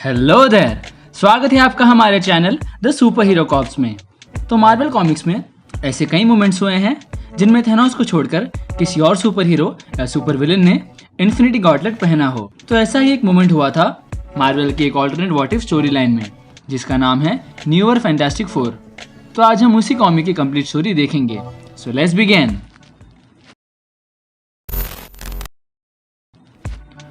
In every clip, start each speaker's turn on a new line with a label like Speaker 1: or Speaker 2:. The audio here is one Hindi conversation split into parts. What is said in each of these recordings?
Speaker 1: हेलो देयर, स्वागत है आपका हमारे channel the super hero corps में। तो मार्वल कॉमिक्स में ऐसे कई मोमेंट्स हुए हैं जिनमें थैनोस को छोड़कर किसी और सुपर हीरो या सुपर विलेन ने इन्फिनिटी गॉटलेट पहना हो। तो ऐसा ही एक मोमेंट हुआ था मार्वल की एक alternate what if story line में, जिसका नाम है न्यूअर फैंटास्टिक फोर। तो आज हम उसी कॉमिक की कंप्लीट स्टोरी देखेंगे। So let's begin.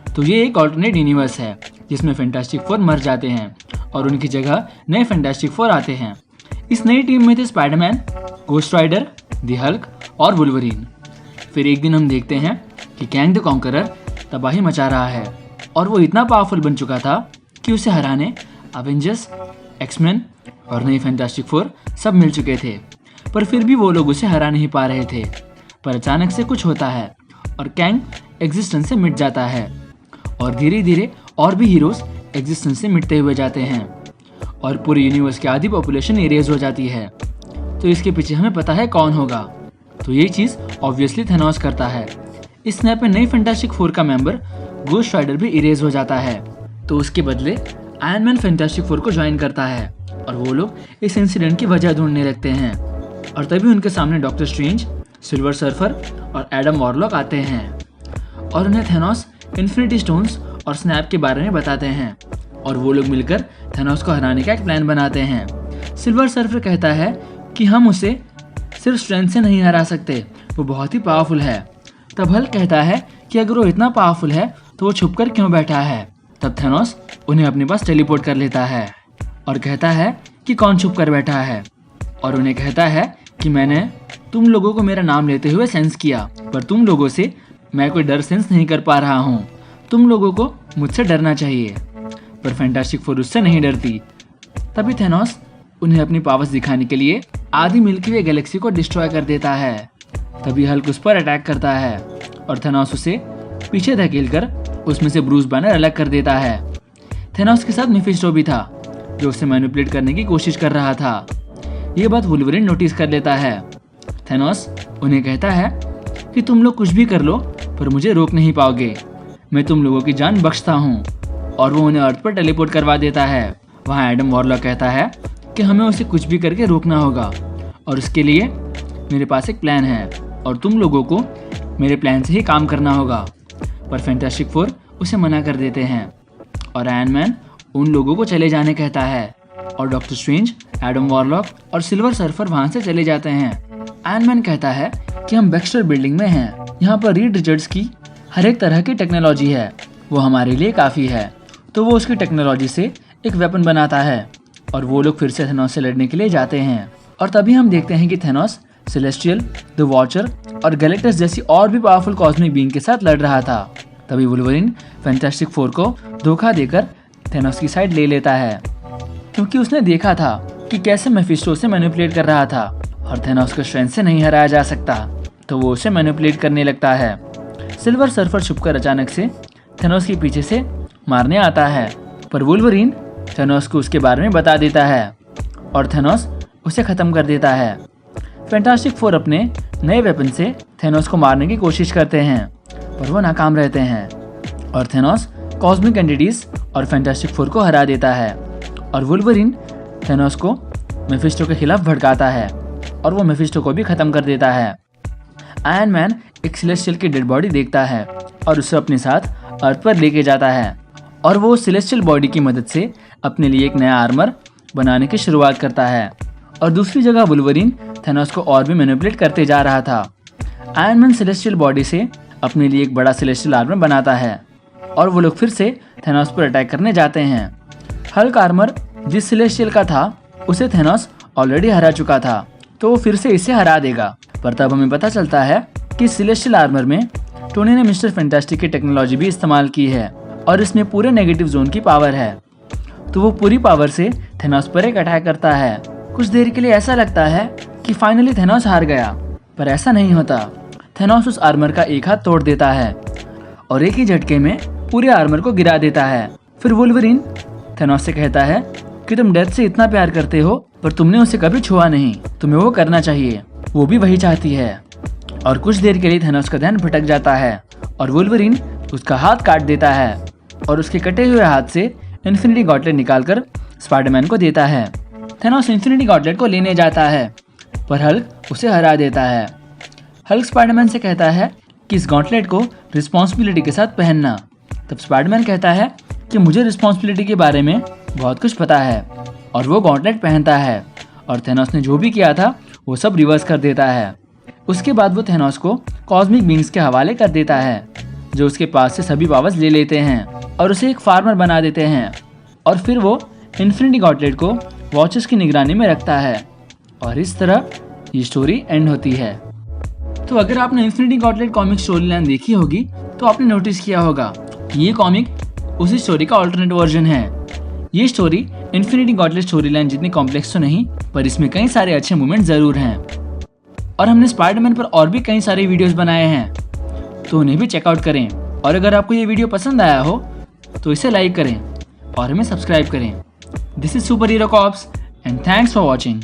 Speaker 1: तो ये एक ऑल्टरनेट यूनिवर्स है जिसमें फैंटास्टिक फोर मर जाते हैं और उनकी जगह नए फैंटास्टिक फोर आते हैं। इस नई टीम में थे Spiderman, ghost rider, the Hulk और वुल्वरीन। फिर एक दिन हम देखते हैं कि कैंग द कॉन्करर तबाही मचा रहा है और वो इतना पावरफुल बन चुका था कि उसे हराने अवेंजर्स, एक्समैन और नई फैंटास्टिक फोर सब मिल चुके थे, पर फिर भी वो लोग उसे हरा नहीं पा रहे थे। पर अचानक से कुछ होता है और कैंग एग्जिस्टेंस से मिट जाता है और धीरे धीरे और भी हीरोज एग्जिस्टेंस से मिटते हुए जाते हैं और पूरे यूनिवर्स की आधी पॉपुलेशन इरेज हो जाती है। तो इसके पीछे हमें पता है कौन होगा। तो ये चीज़ ऑब्वियसली थैनोस करता है। इस स्नैप में नई फैंटास्टिक फोर का मेंबर गोस्ट राइडर भी इरेज हो जाता है। तो उसके बदले आयरन मैन फैंटास्टिक फोर को ज्वाइन करता है और वो लोग इस इंसिडेंट की वजह ढूंढने लगते हैं। और तभी उनके सामने डॉक्टर स्ट्रेंज, सिल्वर सर्फर और एडम वॉरलॉक आते हैं और उन्हें थैनोस, इन्फिनिटी स्टोन्स और स्नैप के बारे में बताते हैं और वो लोग मिलकर थैनोस को हराने का एक प्लान बनाते हैं। सिल्वर सर्फर कहता है कि हम उसे सिर्फ स्ट्रेंथ से नहीं हरा सकते, वो बहुत ही पावरफुल है। तब हल्क कहता है कि अगर वो इतना पावरफुल है तो वो छुपकर क्यों बैठा है। तब थैनोस उन्हें अपने पास टेलीपोर्ट कर लेता है और कहता है कि कौन छुप कर बैठा है, और उन्हें कहता है कि मैंने तुम लोगों को मेरा नाम लेते हुए सेंस किया, पर तुम लोगों से मैं कोई डर सेंस नहीं कर पा रहा हूँ। तुम लोगों को मुझसे डरना चाहिए। पर फैंटास्टिक फोर उससे नहीं डरती। तभी थैनोस उन्हें अपनी पावर्स दिखाने के लिए आधी मिल्की वे गैलेक्सी को डिस्ट्रॉय कर देता है। तभी हल्क उस पर अटैक करता है और थैनोस उसे पीछे धकेलकर उसमें से ब्रूस बैनर अलग कर देता है। थैनोस के साथ मेफिस्टो भी था जो उसे मैनिपुलेट करने की कोशिश कर रहा था। ये बात वुल्वरीन नोटिस कर लेता है। थैनोस उन्हें कहता है कि तुम लोग कुछ भी कर लो पर मुझे रोक नहीं पाओगे, मैं तुम लोगों की जान बख्शता हूँ, और वो उन्हें अर्थ पर टेलीपोर्ट करवा देता है। वहाँ एडम वॉरलॉक कहता है कि हमें उसे कुछ भी करके रोकना होगा और उसके लिए मेरे पास एक प्लान है और तुम लोगों को मेरे प्लान से ही काम करना होगा। पर फैंटास्टिक फोर उसे मना कर देते हैं और आयरन मैन उन लोगों को चले जाने कहता है और डॉक्टर स्ट्रेंज, एडम वॉरलॉक और सिल्वर सर्फर वहाँ से चले जाते हैं। आयरन मैन कहता है कि हम बेक्स्टर बिल्डिंग में हैं, यहाँ पर रीड रिचर्ड्स की हर एक तरह की टेक्नोलॉजी है, वो हमारे लिए काफ़ी है। तो वो उसकी टेक्नोलॉजी से एक वेपन बनाता है और वो लोग फिर से थैनोस से लड़ने के लिए जाते हैं। और तभी हम देखते हैं कि थैनोस सेलेस्टियल, द वॉचर और गैलेक्टस जैसी और भी पावरफुल कॉस्मिक बीइंग के साथ लड़ रहा था। तभी वुल्वरीन फैंटास्टिक फोर को धोखा देकर थैनोस की साइड ले लेता है, क्योंकि उसने देखा था कि कैसे मेफिस्टो से मैनिपुलेट कर रहा था और थैनोस को स्ट्रेंथ से नहीं हराया जा सकता। तो वो उसे मैनिपुलेट करने लगता है। सिल्वर सर्फर छुपकर अचानक से थैनोस के पीछे से मारने आता है, पर वुल्वरीन थैनोस को उसके बारे में बता देता है और थैनोस उसे खत्म कर देता है। फैंटास्टिक फोर अपने नए वेपन से थैनोस को मारने की कोशिश करते हैं, पर वो नाकाम रहते हैं और थैनोस कॉस्मिक एंटिटीज और फैंटास्टिक फोर को हरा देता है। और वुल्वरीन थैनोस को मेफिस्टो के खिलाफ भड़काता है और वो मेफिस्टो को भी खत्म कर देता है। आयरन मैन एक सेलेस्टियल की डेड बॉडी देखता है और उसे अपने साथ अर्थ पर लेके जाता है और वो सेलेस्टियल बॉडी की मदद से अपने लिए एक नया आर्मर बनाने की शुरुआत करता है। और दूसरी जगह वुल्वरीन थैनोस को और भी मैनिपुलेट करते जा रहा था। आयरन मैन सेलेस्टियल बॉडी से अपने लिए एक बड़ा सेलेस्टियल आर्मर बनाता है और वो लोग फिर से थैनोस पर अटैक करने जाते हैं। हल्क आर्मर जिस सेलेस्टियल का था उसे थैनोस ऑलरेडी हरा चुका था, तो वो फिर से इसे हरा देगा। पर तब हमें पता चलता है कि सेलेस्टियल आर्मर में टोनी ने मिस्टर फैंटास्टिक की टेक्नोलॉजी भी इस्तेमाल की है और इसमें पूरे नेगेटिव जोन की पावर है। तो वो पूरी पावर से थैनोस पर एक अटैक करता है। कुछ देर के लिए ऐसा लगता है कि फाइनली थैनोस हार गया, पर ऐसा नहीं होता। थैनोस उस आर्मर का एक हाथ तोड़ देता है और एक ही झटके में पूरे आर्मर को गिरा देता है। फिर वुल्वरीन थैनोस से कहता है कि तुम डेथ से इतना प्यार करते हो पर तुमने उसे कभी छुआ नहीं, तुम्हें वो करना चाहिए, वो भी वही चाहती है। और कुछ देर के लिए थैनोस का ध्यान भटक जाता है और वुल्वरीन उसका हाथ काट देता है और उसके कटे हुए हाथ से इन्फिनिटी गॉटलेट निकालकर स्पाइडरमैन को देता है। थैनोस इन्फिनिटी गॉटलेट को लेने जाता है पर हल्क उसे हरा देता है। हल्क स्पाइडरमैन से कहता है कि इस गॉटलेट को रिस्पॉन्सिबिलिटी के साथ पहनना। तब स्पाइडरमैन कहता है कि मुझे रिस्पॉन्सिबिलिटी के बारे में बहुत कुछ पता है और वो गॉटलेट पहनता है और थैनोस ने जो भी किया था वो सब रिवर्स कर देता है। उसके बाद वो थैनोस को कॉस्मिक बींग्स के हवाले कर देता है जो उसके पास से सभी पावर्स ले लेते हैं और उसे एक फार्मर बना देते हैं और फिर वो इन्फिनिटी गॉटलेट को वॉचर्स की निगरानी में रखता है और इस तरह ये स्टोरी एंड होती है। तो अगर आपने इन्फिनिटी गॉटलेट कॉमिक स्टोरी लाइन देखी होगी तो आपने नोटिस किया होगा कि ये कॉमिक उसी स्टोरी का ऑल्टरनेट वर्जन है। ये स्टोरी इन्फिनिटी गॉटलेट स्टोरी लाइन जितनी कॉम्प्लेक्स तो नहीं, पर इसमें कई सारे अच्छे मोमेंट जरूर हैं और हमने स्पाइडरमैन पर और भी कई सारे वीडियोस बनाए हैं, तो उन्हें भी चेकआउट करें। और अगर आपको ये वीडियो पसंद आया हो तो इसे लाइक करें और हमें सब्सक्राइब करें। This is super hero cops and thanks for watching.